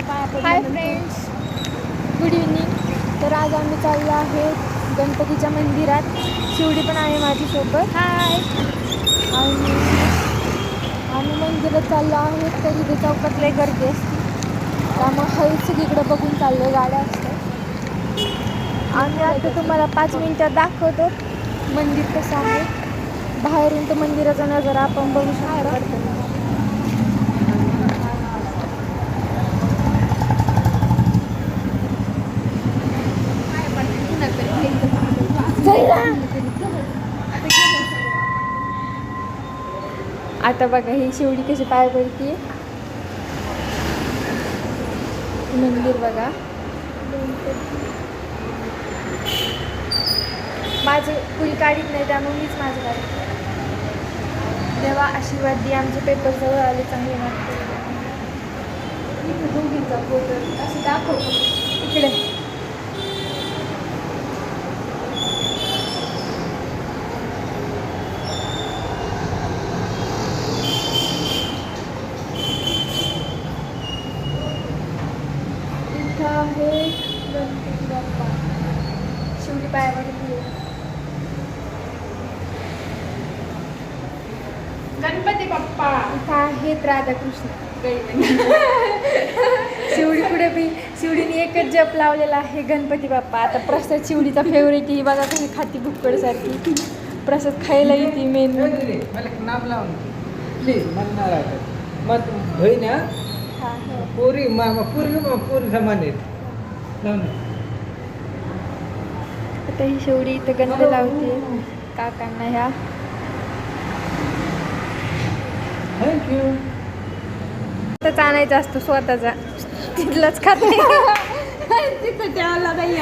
Hi friends, good evening. तर आज आम्ही चाललो आहे गणपतीच्या मंदिरात. शिवडी पण आहे माझ्यासोबत. हाय. आणि आम्ही मंदिरात चाललो आहे. तर इथे चौकात लय गर्दी असते, त्यामुळे हळू सगळीकडे बघून चाललो, गाड्या असतात. आम्ही आता तुम्हाला 5 मिनिटात दाखवतो मंदिर कसं आहे. बाहेरून तर मंदिराचा नजारा आपण बघू शकतो. आता बघा ही शिवडी कशी पाय पडती. मंदिर बघा. माझं फुल काढीत नाही, त्यामुळे मीच माझं काढते. देवा आशीर्वाद दे, आमचे पेपर जवळ आले, चांगले मार्क. दोघींचा फोटो असं दाखवतो इकडे. आहे गणपती बाप्पा, शिवडी पायावरती गणपती बाप्पा. इथं आहेत राधाकृष्ण. शिवडी पुढे बी शिवडीने एकच जप लावलेला आहे, गणपती बाप्पा. आता प्रसाद शिवडीचा फेवरेट ही बघा कशी खाती भुक्कडसारखी. प्रसाद खायला येते मेन. मला नाव लावून प्लीज. मला नाही मग बहीण पोरी पोरी समान आहेत. आता ही शेवडी इथं गंध लावते काकांना ह्या. थँक्यू. तर आणायचा असतो स्वतःचा, तिथलंच खाते. तिथं ठेवायला नाही.